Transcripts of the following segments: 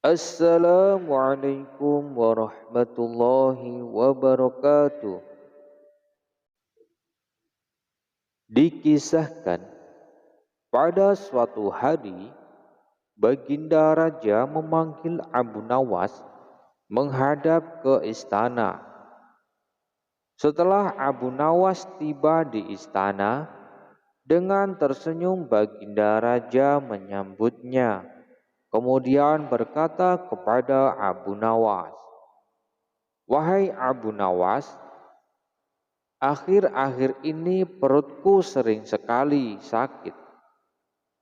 Assalamualaikum warahmatullahi wabarakatuh. Dikisahkan pada suatu hari Baginda Raja memanggil Abu Nawas menghadap ke istana. Setelah Abu Nawas tiba di istana, dengan tersenyum Baginda Raja menyambutnya. Kemudian berkata kepada Abu Nawas, "Wahai Abu Nawas, akhir-akhir ini perutku sering sekali sakit.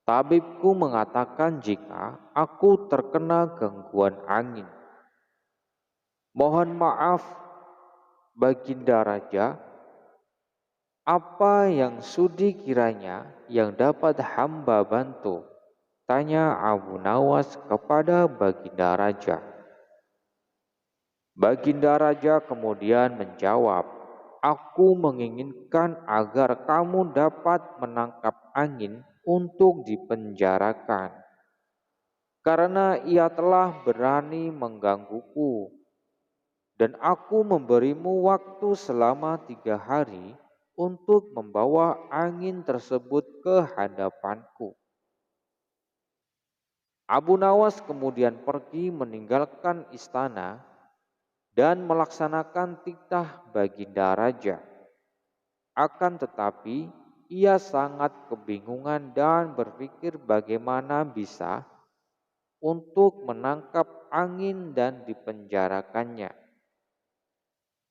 Tabibku mengatakan jika aku terkena gangguan angin. Mohon maaf, Baginda Raja, apa yang sudi kiranya yang dapat hamba bantu?" Tanya Abu Nawas kepada Baginda Raja. Baginda Raja kemudian menjawab, "Aku menginginkan agar kamu dapat menangkap angin untuk dipenjarakan, karena ia telah berani menggangguku, dan aku memberimu waktu selama 3 hari untuk membawa angin tersebut ke hadapanku." Abu Nawas kemudian pergi meninggalkan istana dan melaksanakan titah Baginda Raja. Akan tetapi, ia sangat kebingungan dan berpikir bagaimana bisa untuk menangkap angin dan dipenjarakannya.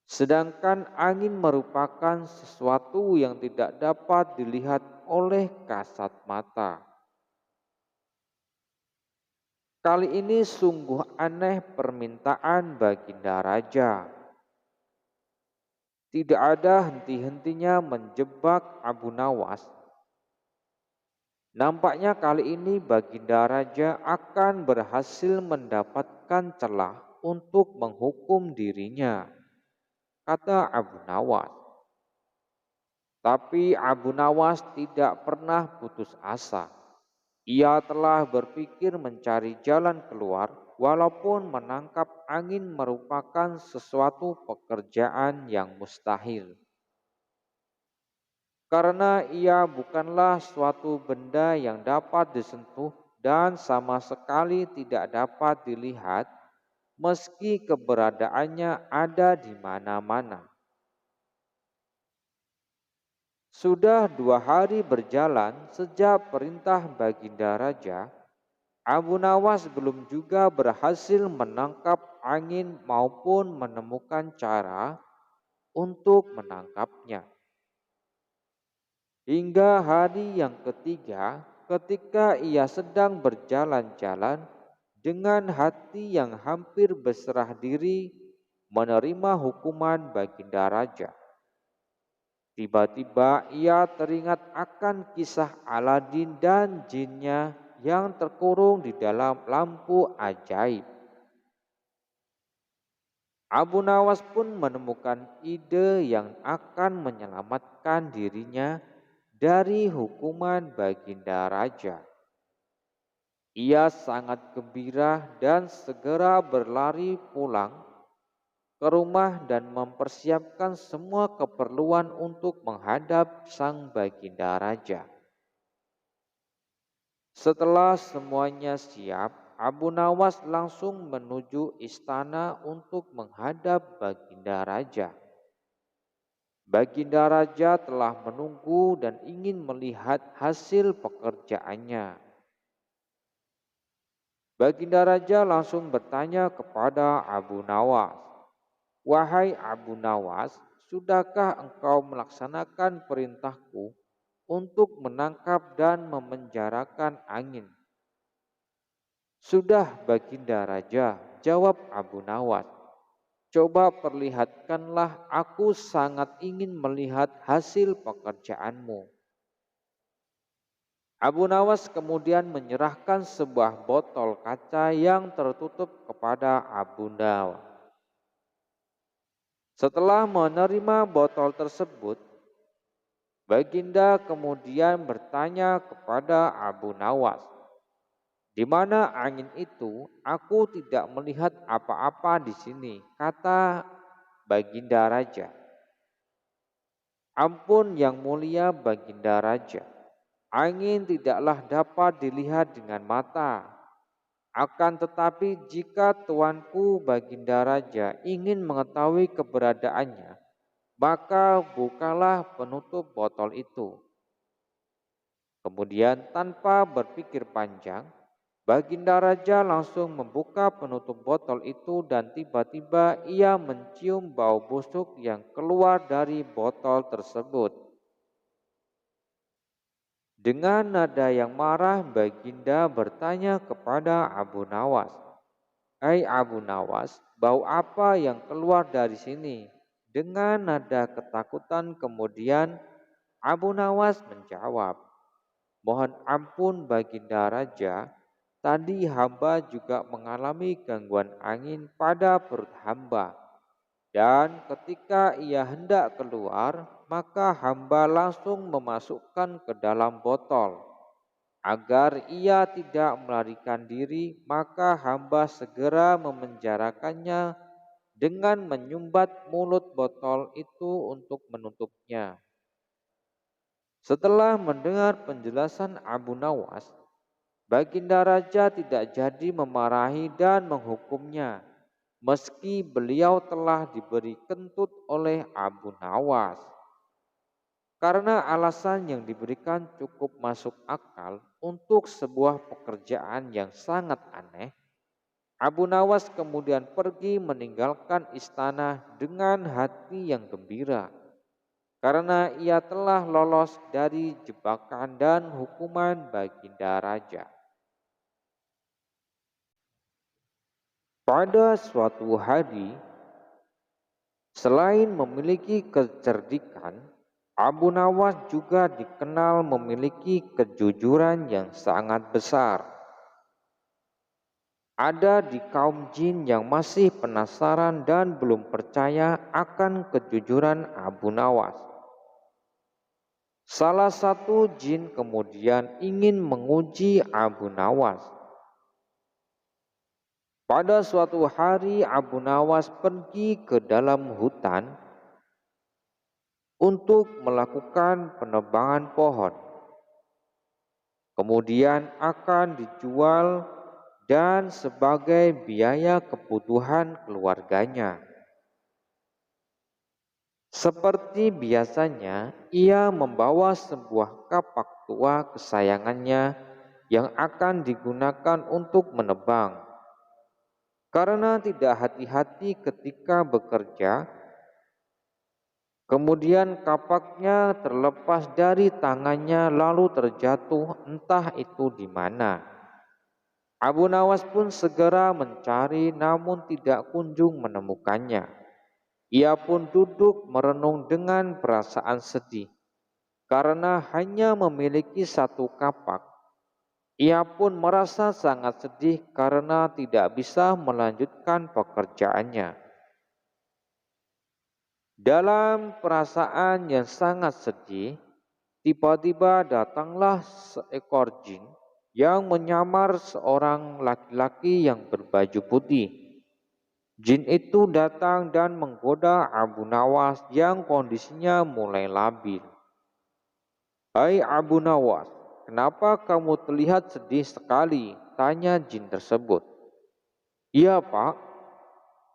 Sedangkan angin merupakan sesuatu yang tidak dapat dilihat oleh kasat mata. Kali ini sungguh aneh permintaan Baginda Raja. Tidak ada henti-hentinya menjebak Abu Nawas. Nampaknya kali ini Baginda Raja akan berhasil mendapatkan celah untuk menghukum dirinya, kata Abu Nawas. Tapi Abu Nawas tidak pernah putus asa. Ia telah berpikir mencari jalan keluar, walaupun menangkap angin merupakan sesuatu pekerjaan yang mustahil. Karena ia bukanlah suatu benda yang dapat disentuh dan sama sekali tidak dapat dilihat, meski keberadaannya ada di mana-mana. Sudah 2 hari berjalan sejak perintah Baginda Raja, Abu Nawas belum juga berhasil menangkap angin maupun menemukan cara untuk menangkapnya. Hingga hari yang ketiga, ketika ia sedang berjalan-jalan dengan hati yang hampir berserah diri menerima hukuman Baginda Raja. Tiba-tiba ia teringat akan kisah Aladin dan jinnya yang terkurung di dalam lampu ajaib. Abu Nawas pun menemukan ide yang akan menyelamatkan dirinya dari hukuman Baginda Raja. Ia sangat gembira dan segera berlari pulang ke rumah dan mempersiapkan semua keperluan untuk menghadap sang Baginda Raja. Setelah semuanya siap, Abu Nawas langsung menuju istana untuk menghadap Baginda Raja. Baginda Raja telah menunggu dan ingin melihat hasil pekerjaannya. Baginda Raja langsung bertanya kepada Abu Nawas, "Wahai Abu Nawas, sudahkah engkau melaksanakan perintahku untuk menangkap dan memenjarakan angin?" "Sudah, Baginda Raja," jawab Abu Nawas. "Coba perlihatkanlah, aku sangat ingin melihat hasil pekerjaanmu." Abu Nawas kemudian menyerahkan sebuah botol kaca yang tertutup kepada Abu Nawas. Setelah menerima botol tersebut, Baginda kemudian bertanya kepada Abu Nawas, Di mana angin itu, aku tidak melihat apa-apa di sini, kata Baginda Raja. Ampun yang mulia Baginda Raja, angin tidaklah dapat dilihat dengan mata. Akan tetapi jika tuanku Baginda Raja ingin mengetahui keberadaannya, maka bukalah penutup botol itu. Kemudian tanpa berpikir panjang, Baginda Raja langsung membuka penutup botol itu dan tiba-tiba ia mencium bau busuk yang keluar dari botol tersebut. Dengan nada yang marah, Baginda bertanya kepada Abu Nawas, "Hai Abu Nawas, bau apa yang keluar dari sini?" Dengan nada ketakutan kemudian Abu Nawas menjawab, "Mohon ampun Baginda Raja, tadi hamba juga mengalami gangguan angin pada perut hamba. Dan ketika ia hendak keluar, maka hamba langsung memasukkan ke dalam botol. Agar ia tidak melarikan diri, maka hamba segera memenjarakannya dengan menyumbat mulut botol itu untuk menutupnya." Setelah mendengar penjelasan Abu Nawas, Baginda Raja tidak jadi memarahi dan menghukumnya, meski beliau telah diberi kentut oleh Abu Nawas. Karena alasan yang diberikan cukup masuk akal untuk sebuah pekerjaan yang sangat aneh, Abu Nawas kemudian pergi meninggalkan istana dengan hati yang gembira, karena ia telah lolos dari jebakan dan hukuman Baginda Raja. Pada suatu hari, selain memiliki kecerdikan, Abu Nawas juga dikenal memiliki kejujuran yang sangat besar. Ada di kaum jin yang masih penasaran dan belum percaya akan kejujuran Abu Nawas. Salah satu jin kemudian ingin menguji Abu Nawas. Pada suatu hari Abu Nawas pergi ke dalam hutan untuk melakukan penebangan pohon. Kemudian akan dijual dan sebagai biaya kebutuhan keluarganya. Seperti biasanya, ia membawa sebuah kapak tua kesayangannya yang akan digunakan untuk menebang. Karena tidak hati-hati ketika bekerja, kemudian kapaknya terlepas dari tangannya lalu terjatuh entah itu di mana. Abu Nawas pun segera mencari namun tidak kunjung menemukannya. Ia pun duduk merenung dengan perasaan sedih. Karena hanya memiliki satu kapak, ia pun merasa sangat sedih karena tidak bisa melanjutkan pekerjaannya. Dalam perasaan yang sangat sedih, tiba-tiba datanglah seekor jin yang menyamar seorang laki-laki yang berbaju putih. Jin itu datang dan menggoda Abu Nawas yang kondisinya mulai labil. "Hai Abu Nawas, kenapa kamu terlihat sedih sekali?" tanya jin tersebut. "Iya Pak,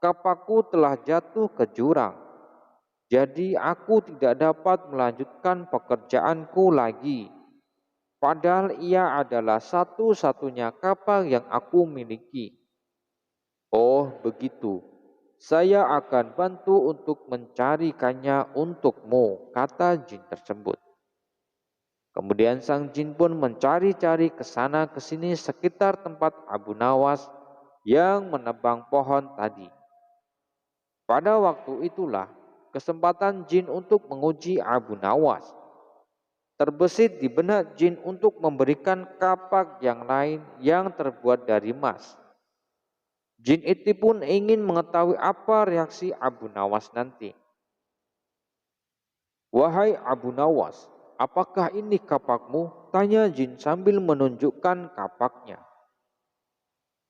kapakku telah jatuh ke jurang. Jadi aku tidak dapat melanjutkan pekerjaanku lagi. Padahal ia adalah satu-satunya kapak yang aku miliki." "Oh begitu, saya akan bantu untuk mencarikannya untukmu," kata jin tersebut. Kemudian sang jin pun mencari-cari ke sana ke sini sekitar tempat Abu Nawas yang menebang pohon tadi. Pada waktu itulah kesempatan jin untuk menguji Abu Nawas. Terbesit di benak jin untuk memberikan kapak yang lain yang terbuat dari emas. Jin itu pun ingin mengetahui apa reaksi Abu Nawas nanti. "Wahai Abu Nawas, apakah ini kapakmu?" tanya jin sambil menunjukkan kapaknya.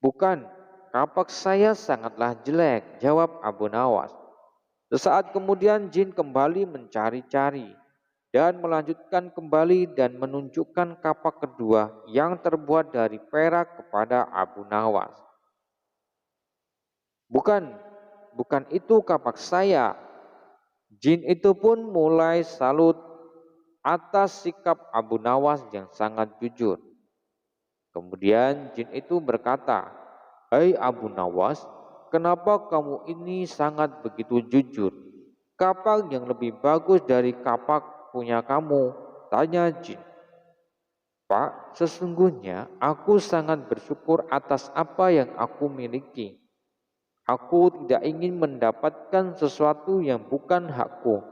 Bukan, kapak saya sangatlah jelek, jawab Abu Nawas. Sesaat kemudian jin kembali mencari-cari dan melanjutkan kembali dan menunjukkan kapak kedua yang terbuat dari perak kepada Abu Nawas. Bukan, bukan itu kapak saya. Jin itu pun mulai salut atas sikap Abu Nawas yang sangat jujur. Kemudian jin itu berkata, "Hai Abu Nawas, kenapa kamu ini sangat begitu jujur? Kapak yang lebih bagus dari kapak punya kamu?" tanya jin. "Pak, sesungguhnya aku sangat bersyukur atas apa yang aku miliki. Aku tidak ingin mendapatkan sesuatu yang bukan hakku.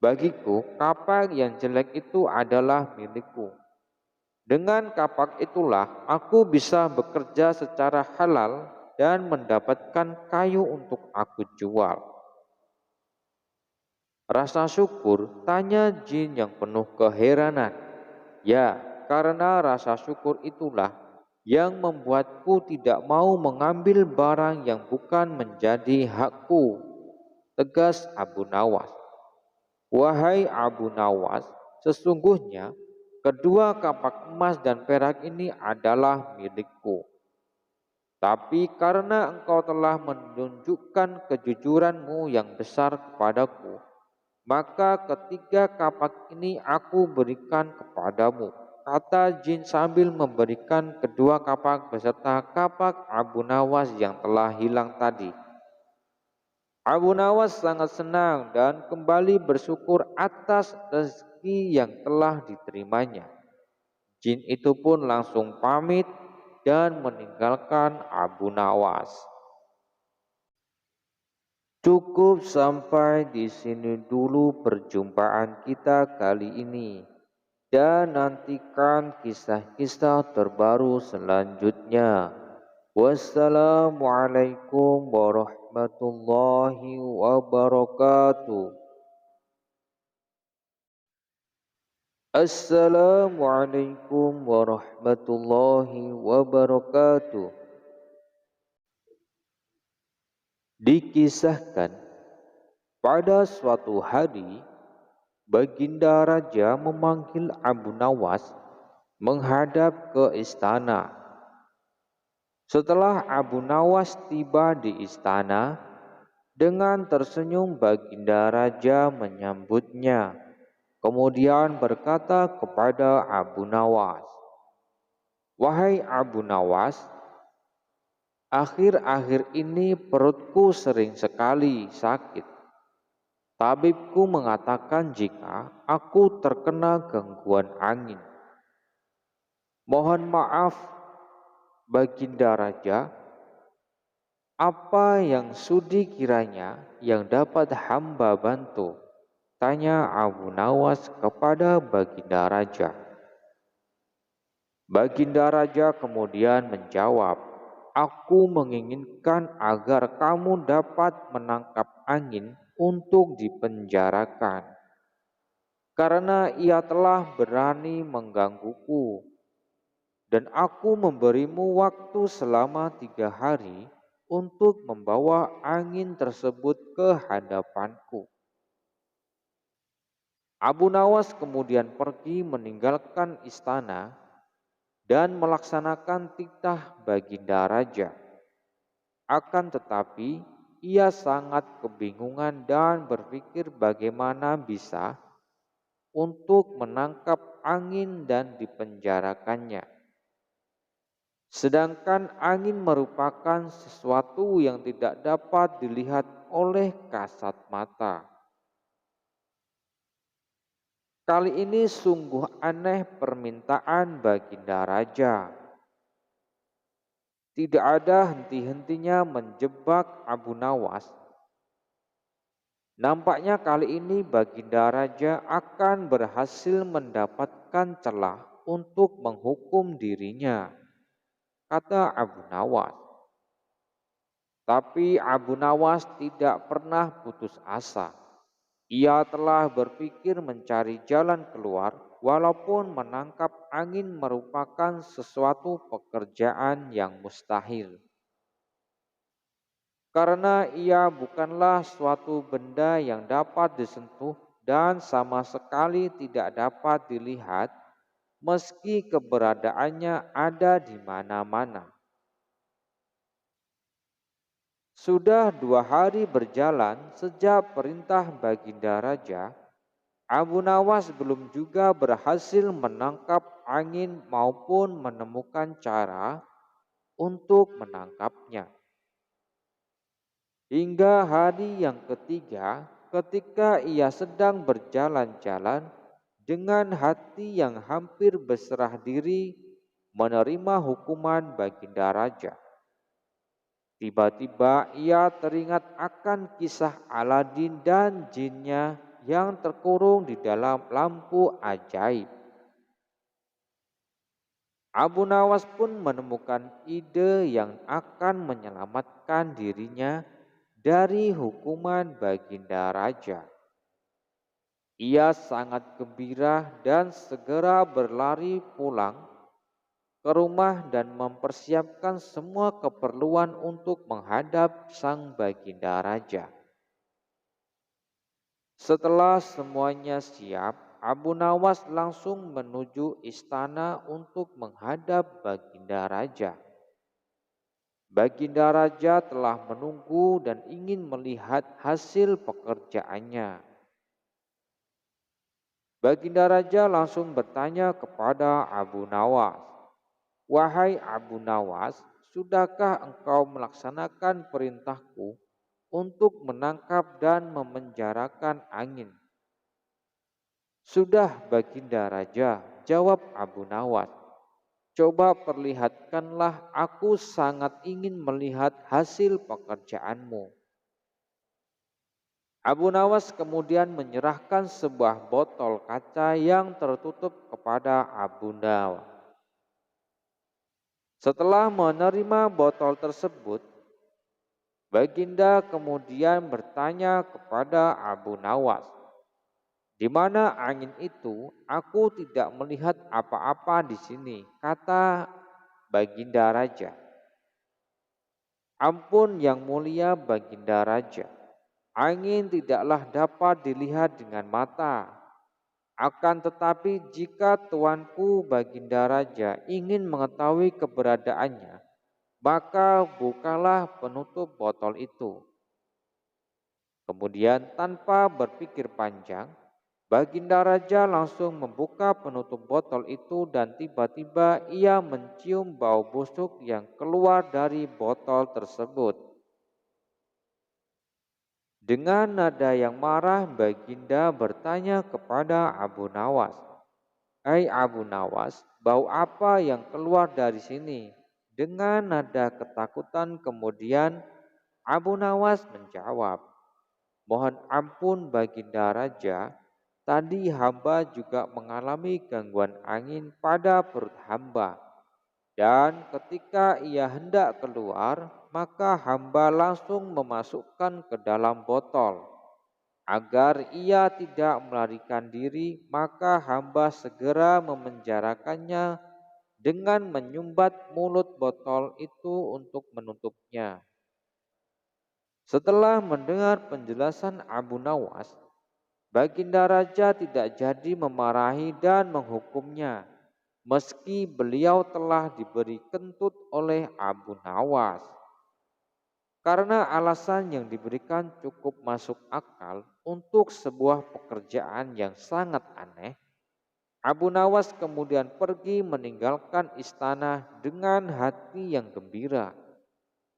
Bagiku, kapak yang jelek itu adalah milikku. Dengan kapak itulah aku bisa bekerja secara halal dan mendapatkan kayu untuk aku jual." "Rasa syukur?" tanya jin yang penuh keheranan. "Ya, karena rasa syukur itulah yang membuatku tidak mau mengambil barang yang bukan menjadi hakku," tegas Abu Nawas. "Wahai Abu Nawas, sesungguhnya kedua kapak emas dan perak ini adalah milikku. Tapi karena engkau telah menunjukkan kejujuranmu yang besar kepadaku, maka ketiga kapak ini aku berikan kepadamu," kata jin sambil memberikan kedua kapak beserta kapak Abu Nawas yang telah hilang tadi. Abu Nawas sangat senang dan kembali bersyukur atas rezeki yang telah diterimanya. Jin itu pun langsung pamit dan meninggalkan Abu Nawas. Cukup sampai di sini dulu perjumpaan kita kali ini, dan nantikan kisah-kisah terbaru selanjutnya. Wassalamualaikum warahmatullahi wabarakatuh. Assalamualaikum warahmatullahi wabarakatuh. Dikisahkan, pada suatu hari, Baginda Raja memanggil Abu Nawas menghadap ke istana. Setelah Abu Nawas tiba di istana, dengan tersenyum Baginda Raja menyambutnya. Kemudian berkata kepada Abu Nawas, "Wahai Abu Nawas, akhir-akhir ini perutku sering sekali sakit. Tabibku mengatakan jika aku terkena gangguan angin. Mohon maaf, Baginda Raja, apa yang sudi kiranya yang dapat hamba bantu?" tanya Abu Nawas kepada Baginda Raja. Baginda Raja kemudian menjawab, "Aku menginginkan agar kamu dapat menangkap angin untuk dipenjarakan, karena ia telah berani menggangguku, dan aku memberimu waktu selama 3 hari untuk membawa angin tersebut ke hadapanku." Abu Nawas kemudian pergi meninggalkan istana dan melaksanakan titah Baginda Raja. Akan tetapi, ia sangat kebingungan dan berpikir bagaimana bisa untuk menangkap angin dan dipenjarakannya. Sedangkan angin merupakan sesuatu yang tidak dapat dilihat oleh kasat mata. Kali ini sungguh aneh permintaan Baginda Raja. Tidak ada henti-hentinya menjebak Abu Nawas. Nampaknya kali ini Baginda Raja akan berhasil mendapatkan celah untuk menghukum dirinya, kata Abu Nawas. Tapi Abu Nawas tidak pernah putus asa. Ia telah berpikir mencari jalan keluar walaupun menangkap angin merupakan sesuatu pekerjaan yang mustahil. Karena ia bukanlah suatu benda yang dapat disentuh dan sama sekali tidak dapat dilihat, meski keberadaannya ada di mana-mana. Sudah 2 hari berjalan sejak perintah Baginda Raja, Abu Nawas belum juga berhasil menangkap angin maupun menemukan cara untuk menangkapnya. Hingga hari yang ketiga, ketika ia sedang berjalan-jalan dengan hati yang hampir berserah diri menerima hukuman Baginda Raja. Tiba-tiba ia teringat akan kisah Aladin dan jinnya yang terkurung di dalam lampu ajaib. Abu Nawas pun menemukan ide yang akan menyelamatkan dirinya dari hukuman Baginda Raja. Ia sangat gembira dan segera berlari pulang ke rumah dan mempersiapkan semua keperluan untuk menghadap sang Baginda Raja. Setelah semuanya siap, Abu Nawas langsung menuju istana untuk menghadap Baginda Raja. Baginda Raja telah menunggu dan ingin melihat hasil pekerjaannya. Baginda Raja langsung bertanya kepada Abu Nawas, "Wahai Abu Nawas, sudahkah engkau melaksanakan perintahku untuk menangkap dan memenjarakan angin?" "Sudah Baginda Raja," jawab Abu Nawas. "Coba perlihatkanlah, aku sangat ingin melihat hasil pekerjaanmu." Abu Nawas kemudian menyerahkan sebuah botol kaca yang tertutup kepada Abu Nawas. Setelah menerima botol tersebut, Baginda kemudian bertanya kepada Abu Nawas, "Di mana angin itu? Aku tidak melihat apa-apa di sini," kata Baginda Raja. "Ampun yang mulia Baginda Raja, angin tidaklah dapat dilihat dengan mata. Akan tetapi jika tuanku Baginda Raja ingin mengetahui keberadaannya, maka bukalah penutup botol itu." Kemudian tanpa berpikir panjang, Baginda Raja langsung membuka penutup botol itu dan tiba-tiba ia mencium bau busuk yang keluar dari botol tersebut. Dengan nada yang marah, Baginda bertanya kepada Abu Nawas, "Hai Abu Nawas, bau apa yang keluar dari sini?" Dengan nada ketakutan kemudian Abu Nawas menjawab, "Mohon ampun Baginda Raja, tadi hamba juga mengalami gangguan angin pada perut hamba. Dan ketika ia hendak keluar, maka hamba langsung memasukkan ke dalam botol. Agar ia tidak melarikan diri, maka hamba segera memenjarakannya dengan menyumbat mulut botol itu untuk menutupnya." Setelah mendengar penjelasan Abu Nawas, Baginda Raja tidak jadi memarahi dan menghukumnya, meski beliau telah diberi kentut oleh Abu Nawas. Karena alasan yang diberikan cukup masuk akal untuk sebuah pekerjaan yang sangat aneh, Abu Nawas kemudian pergi meninggalkan istana dengan hati yang gembira,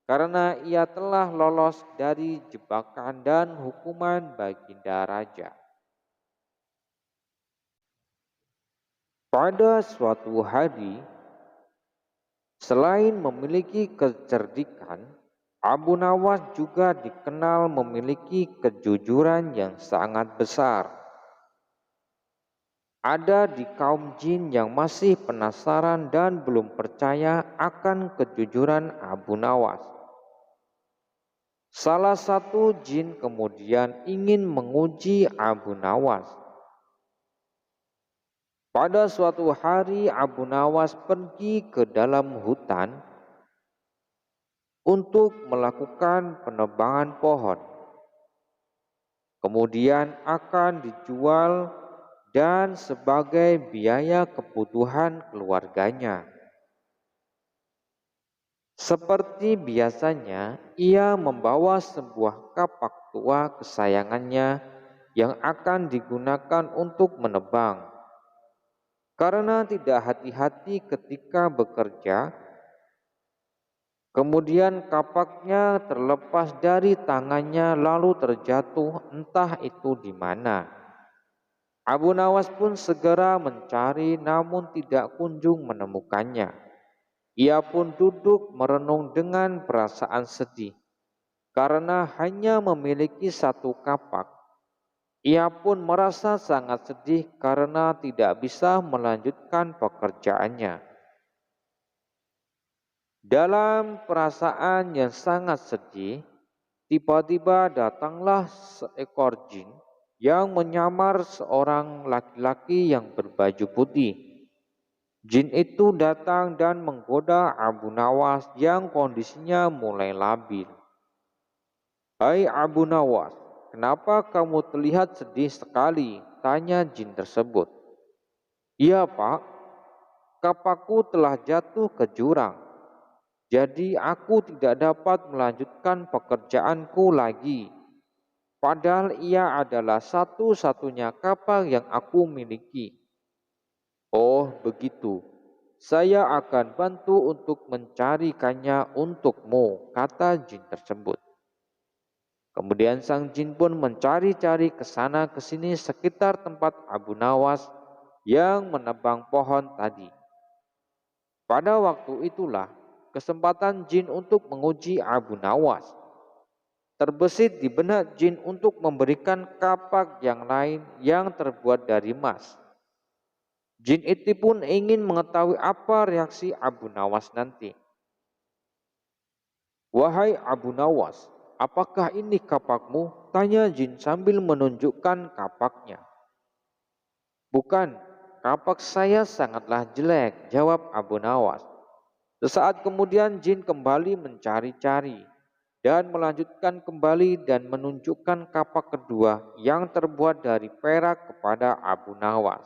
karena ia telah lolos dari jebakan dan hukuman Baginda Raja. Pada suatu hari, selain memiliki kecerdikan, Abu Nawas juga dikenal memiliki kejujuran yang sangat besar. Ada di kaum jin yang masih penasaran dan belum percaya akan kejujuran Abu Nawas. Salah satu jin kemudian ingin menguji Abu Nawas. Pada suatu hari Abu Nawas pergi ke dalam hutan untuk melakukan penebangan pohon. Kemudian akan dijual dan sebagai biaya kebutuhan keluarganya. Seperti biasanya, ia membawa sebuah kapak tua kesayangannya yang akan digunakan untuk menebang. Karena tidak hati-hati ketika bekerja, kemudian kapaknya terlepas dari tangannya lalu terjatuh entah itu di mana. Abu Nawas pun segera mencari namun tidak kunjung menemukannya. Ia pun duduk merenung dengan perasaan sedih karena hanya memiliki satu kapak. Ia pun merasa sangat sedih karena tidak bisa melanjutkan pekerjaannya. Dalam perasaan yang sangat sedih, tiba-tiba datanglah seekor jin yang menyamar seorang laki-laki yang berbaju putih. Jin itu datang dan menggoda Abu Nawas yang kondisinya mulai labil. "Hai Abu Nawas, kenapa kamu terlihat sedih sekali?" tanya jin tersebut. "Iya Pak, kapakku telah jatuh ke jurang. Jadi aku tidak dapat melanjutkan pekerjaanku lagi. Padahal ia adalah satu-satunya kapak yang aku miliki." "Oh begitu, saya akan bantu untuk mencarikannya untukmu," kata jin tersebut. Kemudian sang jin pun mencari-cari ke sana ke sini sekitar tempat Abu Nawas yang menebang pohon tadi. Pada waktu itulah kesempatan jin untuk menguji Abu Nawas. Terbesit di benak jin untuk memberikan kapak yang lain yang terbuat dari emas. Jin itu pun ingin mengetahui apa reaksi Abu Nawas nanti. "Wahai Abu Nawas, apakah ini kapakmu?" tanya jin sambil menunjukkan kapaknya. "Bukan, kapak saya sangatlah jelek," jawab Abu Nawas. Sesaat kemudian jin kembali mencari-cari dan melanjutkan kembali dan menunjukkan kapak kedua yang terbuat dari perak kepada Abu Nawas.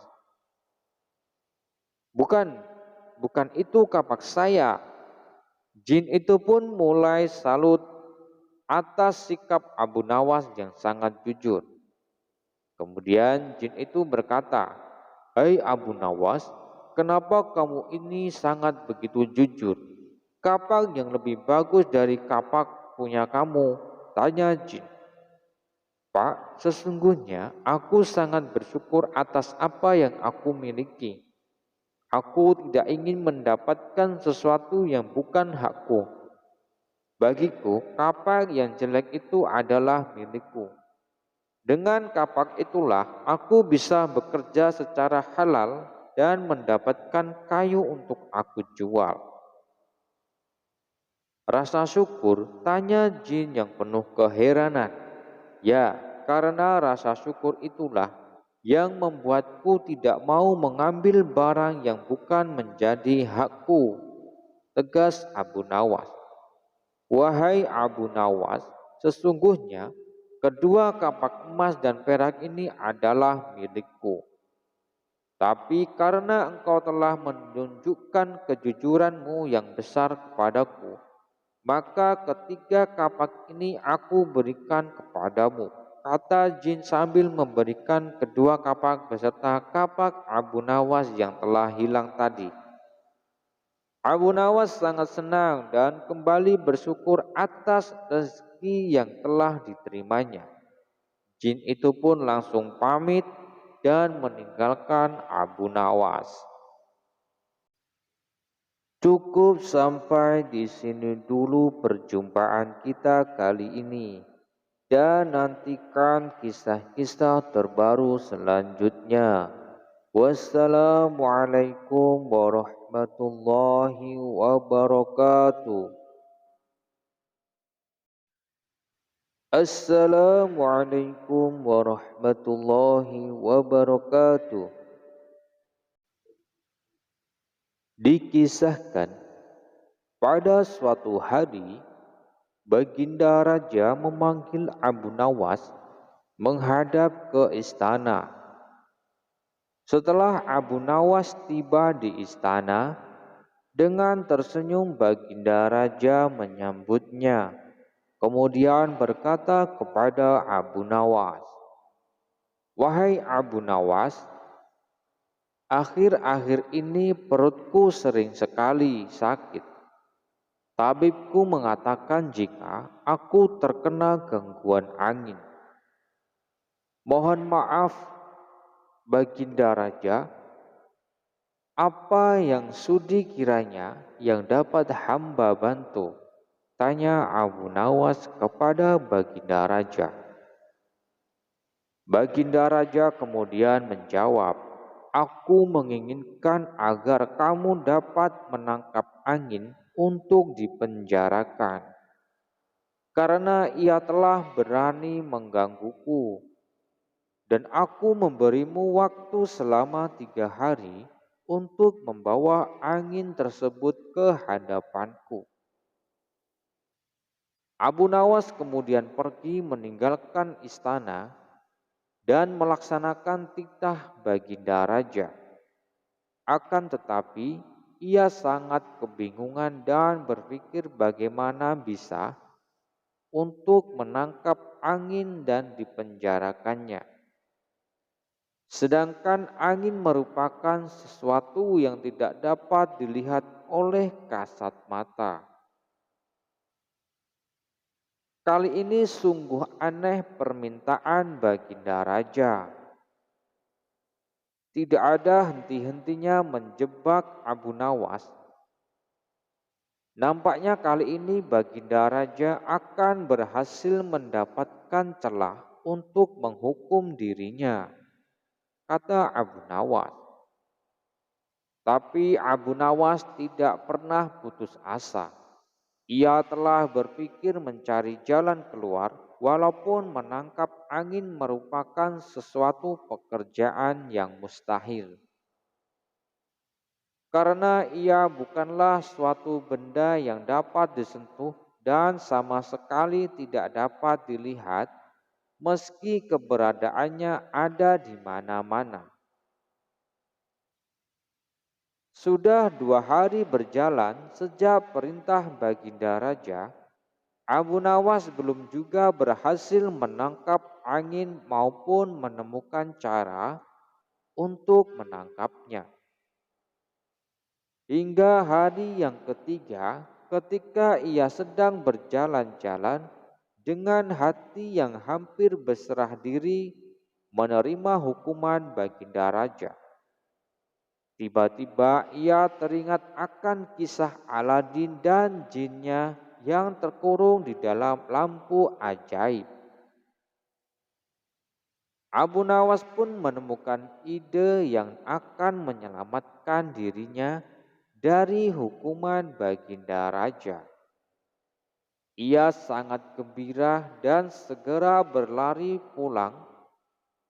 "Bukan, bukan itu kapak saya." Jin itu pun mulai salut atas sikap Abu Nawas yang sangat jujur. Kemudian jin itu berkata, "Hai Abu Nawas, kenapa kamu ini sangat begitu jujur? Kapak yang lebih bagus dari kapak punya kamu?" tanya jin. "Pak, sesungguhnya aku sangat bersyukur atas apa yang aku miliki. Aku tidak ingin mendapatkan sesuatu yang bukan hakku. Bagiku, kapak yang jelek itu adalah milikku. Dengan kapak itulah aku bisa bekerja secara halal dan mendapatkan kayu untuk aku jual." "Rasa syukur?" tanya jin yang penuh keheranan. "Ya, karena rasa syukur itulah yang membuatku tidak mau mengambil barang yang bukan menjadi hakku," tegas Abu Nawas. "Wahai Abu Nawas, sesungguhnya kedua kapak emas dan perak ini adalah milikku. Tapi karena engkau telah menunjukkan kejujuranmu yang besar kepadaku, maka ketiga kapak ini aku berikan kepadamu," kata jin sambil memberikan kedua kapak beserta kapak Abu Nawas yang telah hilang tadi. Abu Nawas sangat senang dan kembali bersyukur atas rezeki yang telah diterimanya. Jin itu pun langsung pamit dan meninggalkan Abu Nawas. Cukup sampai di sini dulu perjumpaan kita kali ini. Dan nantikan kisah-kisah terbaru selanjutnya. Wassalamualaikum warahmatullahi wabarakatuh. Assalamualaikum warahmatullahi wabarakatuh. Dikisahkan pada suatu hari Baginda Raja memanggil Abu Nawas menghadap ke istana. Setelah Abu Nawas tiba di istana, dengan tersenyum Baginda Raja menyambutnya. Kemudian berkata kepada Abu Nawas, "Wahai Abu Nawas, akhir-akhir ini perutku sering sekali sakit. Tabibku mengatakan jika aku terkena gangguan angin. Mohon maaf, Baginda Raja, apa yang sudi kiranya yang dapat hamba bantu?" Tanya Abu Nawas kepada Baginda Raja. Baginda Raja kemudian menjawab, "Aku menginginkan agar kamu dapat menangkap angin untuk dipenjarakan, karena ia telah berani menggangguku, dan aku memberimu waktu selama 3 hari untuk membawa angin tersebut ke hadapanku." Abu Nawas kemudian pergi meninggalkan istana dan melaksanakan titah Baginda Raja. Akan tetapi, ia sangat kebingungan dan berpikir bagaimana bisa untuk menangkap angin dan dipenjarakannya. Sedangkan angin merupakan sesuatu yang tidak dapat dilihat oleh kasat mata. Kali ini sungguh aneh permintaan Baginda Raja. Tidak ada henti-hentinya menjebak Abu Nawas. Nampaknya kali ini Baginda Raja akan berhasil mendapatkan celah untuk menghukum dirinya, kata Abu Nawas. Tapi Abu Nawas tidak pernah putus asa. Ia telah berpikir mencari jalan keluar, walaupun menangkap angin merupakan sesuatu pekerjaan yang mustahil. Karena ia bukanlah suatu benda yang dapat disentuh dan sama sekali tidak dapat dilihat, meski keberadaannya ada di mana-mana. Sudah 2 hari berjalan sejak perintah Baginda Raja, Abu Nawas belum juga berhasil menangkap angin maupun menemukan cara untuk menangkapnya. Hingga hari yang ketiga, ketika ia sedang berjalan-jalan dengan hati yang hampir berserah diri menerima hukuman Baginda Raja. Tiba-tiba ia teringat akan kisah Aladin dan jinnya yang terkurung di dalam lampu ajaib. Abu Nawas pun menemukan ide yang akan menyelamatkan dirinya dari hukuman Baginda Raja. Ia sangat gembira dan segera berlari pulang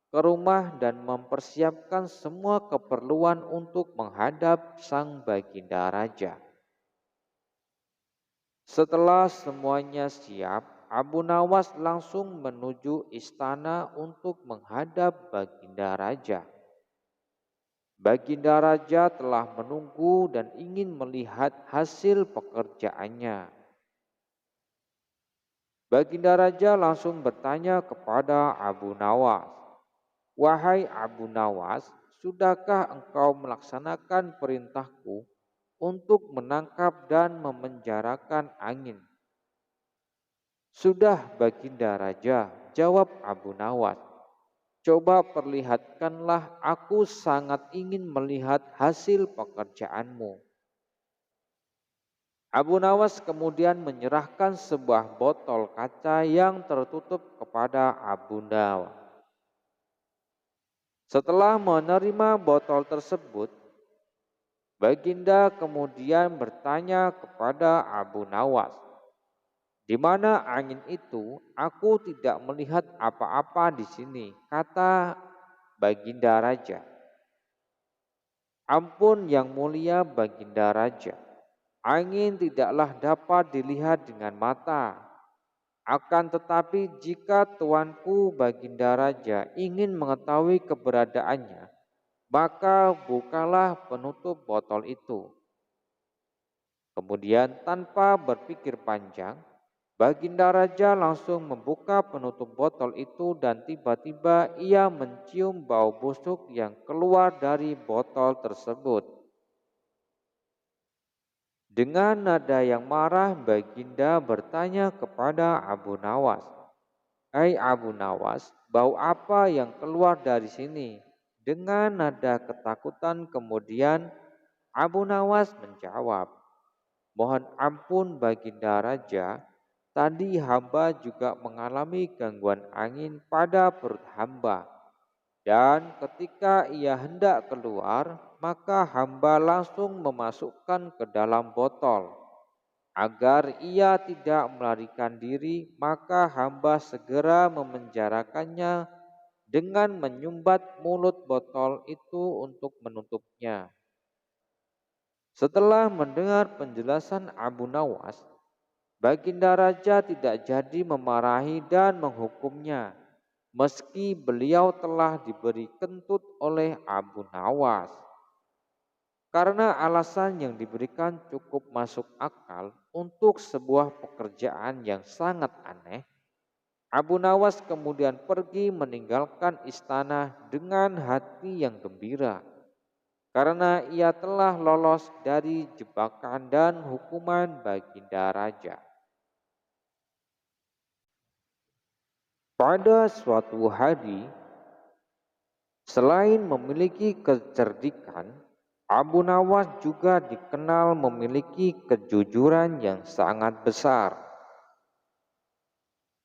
ke rumah dan mempersiapkan semua keperluan untuk menghadap sang Baginda Raja. Setelah semuanya siap, Abu Nawas langsung menuju istana untuk menghadap Baginda Raja. Baginda Raja telah menunggu dan ingin melihat hasil pekerjaannya. Baginda Raja langsung bertanya kepada Abu Nawas, "Wahai Abu Nawas, sudahkah engkau melaksanakan perintahku untuk menangkap dan memenjarakan angin?" "Sudah Baginda Raja," jawab Abu Nawas. "Coba perlihatkanlah, aku sangat ingin melihat hasil pekerjaanmu." Abu Nawas kemudian menyerahkan sebuah botol kaca yang tertutup kepada Abu Nawas. Setelah menerima botol tersebut, Baginda kemudian bertanya kepada Abu Nawas, "Di mana angin itu? Aku tidak melihat apa-apa di sini," kata Baginda Raja. Ampun yang mulia Baginda Raja, angin tidaklah dapat dilihat dengan mata. Akan tetapi jika tuanku Baginda Raja ingin mengetahui keberadaannya, maka bukalah penutup botol itu. Kemudian tanpa berpikir panjang, Baginda Raja langsung membuka penutup botol itu dan tiba-tiba ia mencium bau busuk yang keluar dari botol tersebut. Dengan nada yang marah, Baginda bertanya kepada Abu Nawas, "Hai Abu Nawas, bau apa yang keluar dari sini?" Dengan nada ketakutan kemudian Abu Nawas menjawab, "Mohon ampun Baginda Raja, tadi hamba juga mengalami gangguan angin pada perut hamba. Dan ketika ia hendak keluar, maka hamba langsung memasukkan ke dalam botol. Agar ia tidak melarikan diri, maka hamba segera memenjarakannya dengan menyumbat mulut botol itu untuk menutupnya." Setelah mendengar penjelasan Abu Nawas, Baginda Raja tidak jadi memarahi dan menghukumnya, meski beliau telah diberi kentut oleh Abu Nawas. Karena alasan yang diberikan cukup masuk akal untuk sebuah pekerjaan yang sangat aneh, Abu Nawas kemudian pergi meninggalkan istana dengan hati yang gembira karena ia telah lolos dari jebakan dan hukuman Baginda Raja. Pada suatu hari, selain memiliki kecerdikan, Abu Nawas juga dikenal memiliki kejujuran yang sangat besar.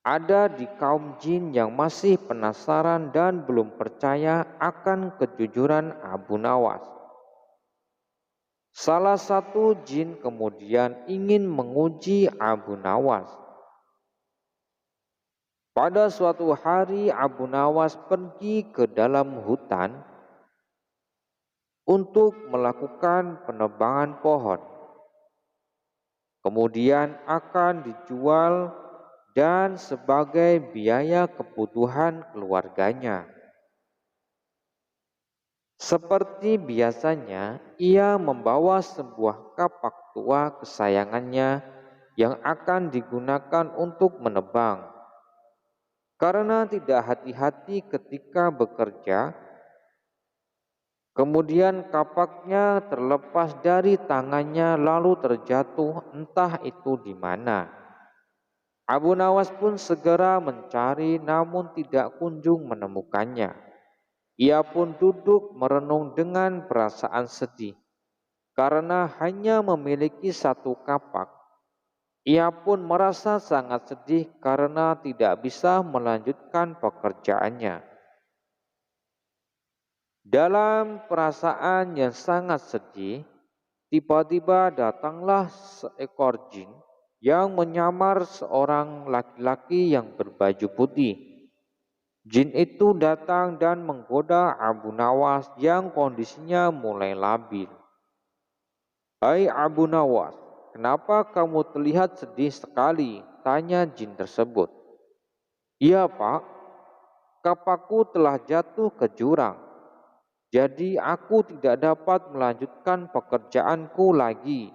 Ada di kaum jin yang masih penasaran dan belum percaya akan kejujuran Abu Nawas. Salah satu jin kemudian ingin menguji Abu Nawas. Pada suatu hari Abu Nawas pergi ke dalam hutan untuk melakukan penebangan pohon. Kemudian akan dijual dan sebagai biaya kebutuhan keluarganya. Seperti biasanya, ia membawa sebuah kapak tua kesayangannya yang akan digunakan untuk menebang. Karena tidak hati-hati ketika bekerja, kemudian kapaknya terlepas dari tangannya lalu terjatuh entah itu di mana. Abu Nawas pun segera mencari namun tidak kunjung menemukannya. Ia pun duduk merenung dengan perasaan sedih. Karena hanya memiliki satu kapak, ia pun merasa sangat sedih karena tidak bisa melanjutkan pekerjaannya. Dalam perasaan yang sangat sedih, tiba-tiba datanglah seekor jin yang menyamar seorang laki-laki yang berbaju putih. Jin itu datang dan menggoda Abu Nawas yang kondisinya mulai labil. "Hai Abu Nawas, kenapa kamu terlihat sedih sekali?" tanya jin tersebut. "Iya Pak, kapakku telah jatuh ke jurang. Jadi aku tidak dapat melanjutkan pekerjaanku lagi.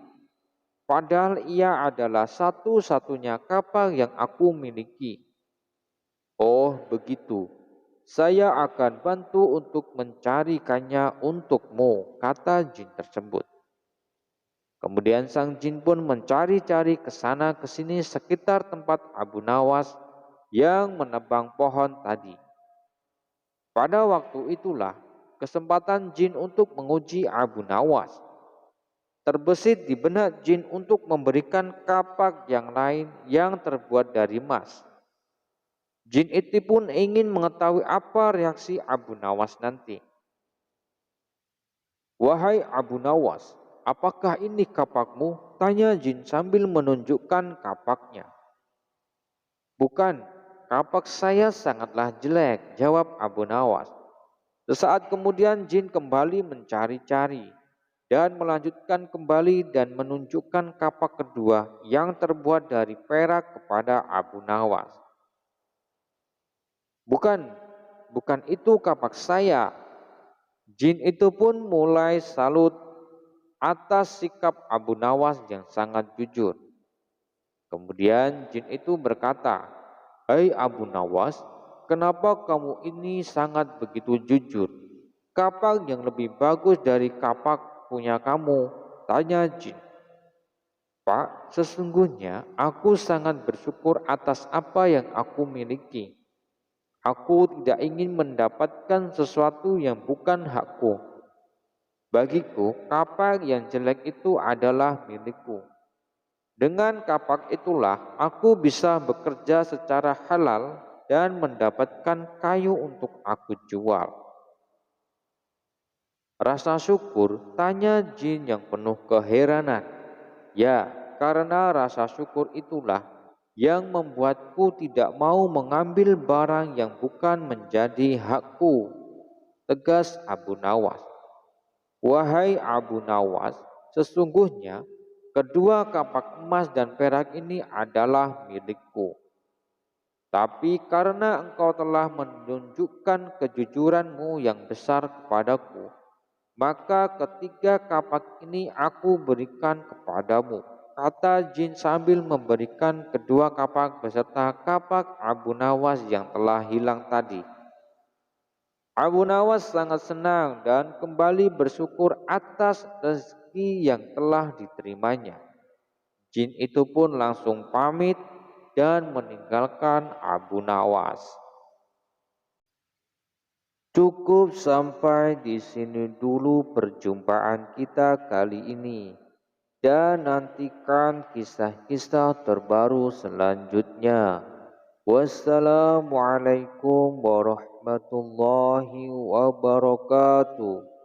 Padahal ia adalah satu-satunya kapak yang aku miliki." "Oh begitu, saya akan bantu untuk mencarikannya untukmu," kata jin tersebut. Kemudian sang jin pun mencari-cari ke sana ke sini sekitar tempat Abu Nawas yang menebang pohon tadi. Pada waktu itulah kesempatan jin untuk menguji Abu Nawas. Terbesit di benak jin untuk memberikan kapak yang lain yang terbuat dari emas. Jin itu pun ingin mengetahui apa reaksi Abu Nawas nanti. "Wahai Abu Nawas, apakah ini kapakmu?" tanya jin sambil menunjukkan kapaknya. "Bukan, kapak saya sangatlah jelek," jawab Abu Nawas. Sesaat kemudian jin kembali mencari-cari. dan melanjutkan kembali dan menunjukkan kapak kedua yang terbuat dari perak kepada Abu Nawas. Bukan, bukan itu kapak saya. Jin itu pun mulai salut atas sikap Abu Nawas yang sangat jujur. Kemudian jin itu berkata, "Hai Abu Nawas, kenapa kamu ini sangat begitu jujur? Kapak yang lebih bagus dari kapak punya kamu?" Tanya jin. "Pak, sesungguhnya aku sangat bersyukur atas apa yang aku miliki. Aku tidak ingin mendapatkan sesuatu yang bukan hakku. Bagiku, kapak yang jelek itu adalah milikku. Dengan kapak itulah aku bisa bekerja secara halal dan mendapatkan kayu untuk aku jual." "Rasa syukur?" tanya jin yang penuh keheranan. "Ya, karena rasa syukur itulah yang membuatku tidak mau mengambil barang yang bukan menjadi hakku," tegas Abu Nawas. "Wahai Abu Nawas, sesungguhnya kedua kapak emas dan perak ini adalah milikku. Tapi karena engkau telah menunjukkan kejujuranmu yang besar kepadaku, maka ketiga kapak ini aku berikan kepadamu," kata jin sambil memberikan kedua kapak beserta kapak Abu Nawas yang telah hilang tadi. Abu Nawas sangat senang dan kembali bersyukur atas rezeki yang telah diterimanya. Jin itu pun langsung pamit dan meninggalkan Abu Nawas. Cukup sampai di sini dulu perjumpaan kita kali ini. Dan nantikan kisah-kisah terbaru selanjutnya. Wassalamualaikum warahmatullahi wabarakatuh.